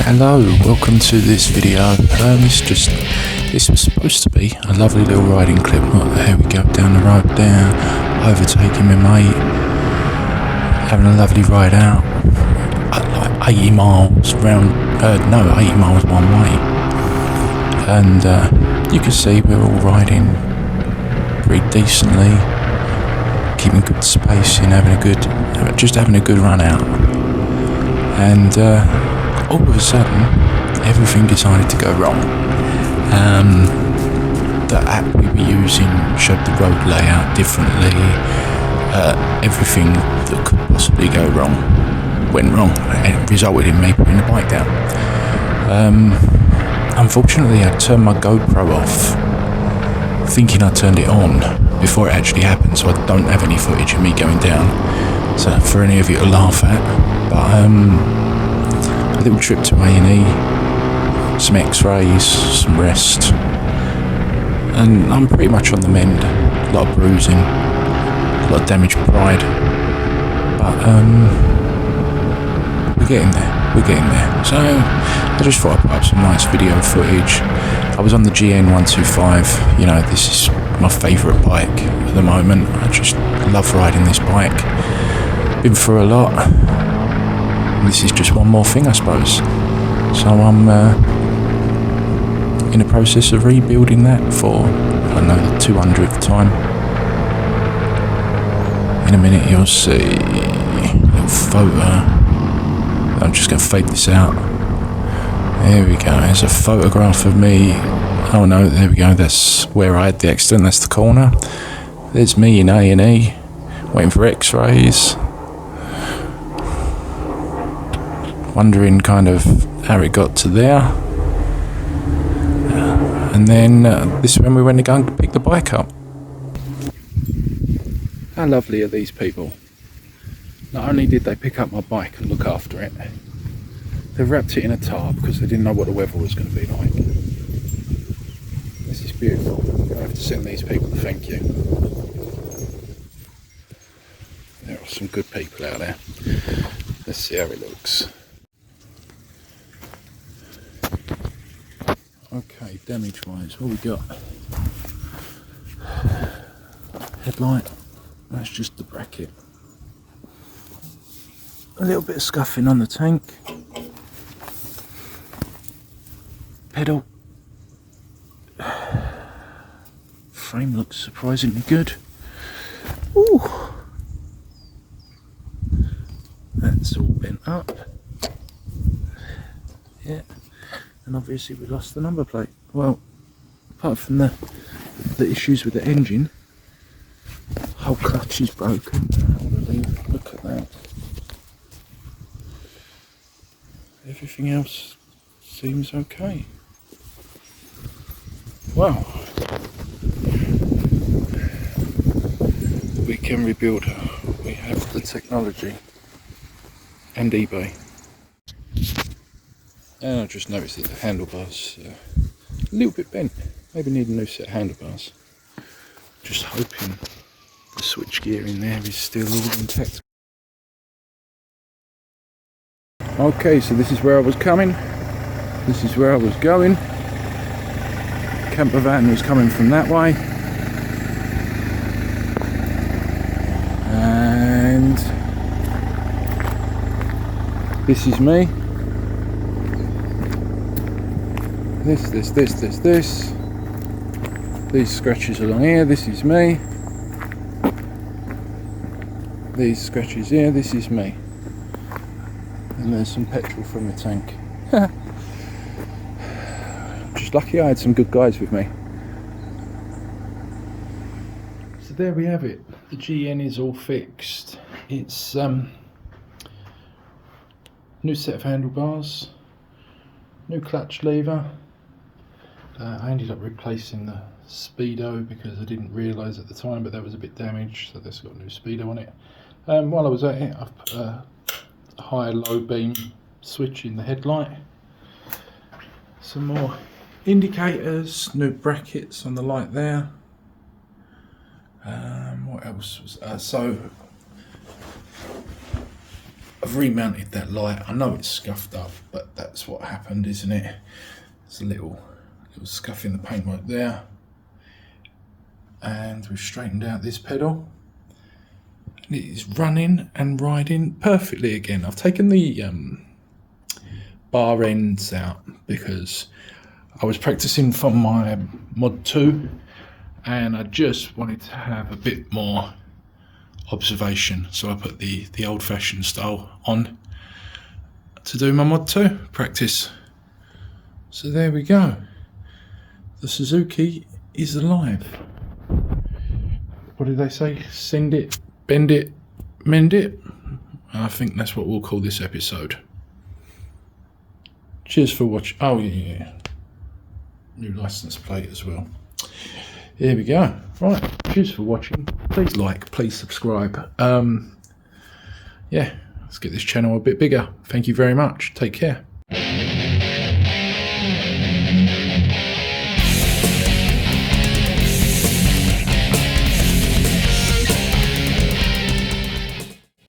Hello, welcome to this video. This was supposed to be a lovely little riding clip. Look, there we go, down the road there, overtaking my mate, having a lovely ride out at like 80 miles round, 80 miles one way, and you can see we're all riding pretty decently, keeping good spacing, having a good run out, and all of a sudden, everything decided to go wrong. The app we were using showed the road layout differently. Everything that could possibly go wrong went wrong, and it resulted in me putting the bike down. Unfortunately, I turned my GoPro off, thinking I turned it on before it actually happened, so I don't have any footage of me going down. So for any of you to laugh at, but a little trip to A&E, some x-rays, some rest, and I'm pretty much on the mend. A lot of bruising, a lot of damaged pride, but we're getting there. So I just thought I'd put up some nice video footage. I was on the GN125, you know, this is my favourite bike at the moment. I just love riding this bike, been through a lot. This is just one more thing, I suppose. So I'm in the process of rebuilding that for, I don't know, the 200th time. In a minute you'll see a little photo. I'm just going to fade this out. There we go, there's a photograph of me. Oh no, there we go, that's where I had the accident, that's the corner. There's me in A&E, waiting for x-rays. Wondering kind of how it got to there, and then this is when we went to go and pick the bike up. How lovely are these people? Not only did they pick up my bike and look after it, they wrapped it in a tarp because they didn't know what the weather was going to be like. This is beautiful. I'm going to have to send these people a thank you. There are some good people out there. Let's see how it looks. Okay, damage wise, what we got? Headlight, that's just the bracket. A little bit of scuffing on the tank. Pedal. Frame looks surprisingly good. Ooh. That's all bent up. Yeah. And obviously we lost the number plate. Well, apart from the issues with the engine, whole clutch is broken. Look at that. Everything else seems okay. Wow. We can rebuild her. We have the technology and eBay. And I just noticed that the handlebars a little bit bent. Maybe need a new set of handlebars. Just hoping the switch gear in there is still all intact. Okay, so this is where I was coming. This is where I was going. Camper van was coming from that way. And this is me. This. These scratches along here, this is me. These scratches here, this is me. And there's some petrol from the tank. Just lucky I had some good guys with me. So there we have it. The GN is all fixed. It's new set of handlebars, new clutch lever. I ended up replacing the speedo because I didn't realise at the time, but that was a bit damaged, so that's got a new speedo on it. While I was at it, I've put a high low beam switch in the headlight, some more indicators, new brackets on the light there. What else was so I've remounted that light. I know it's scuffed up, but that's what happened, isn't it? There's a little scuff in the paintwork there. And we've straightened out this pedal. And it is running and riding perfectly again. I've taken the bar ends out because I was practicing for my Mod 2 and I just wanted to have a bit more observation, so I put the old-fashioned style on to do my Mod 2 practice. So there we go, the Suzuki is alive. What did they say? Send it, bend it, mend it. I think that's what we'll call this episode. Cheers for watching. Oh yeah, new license plate as well. Here we go. Right, cheers for watching. Please like, please subscribe. Yeah, let's get this channel a bit bigger. Thank you very much. Take care.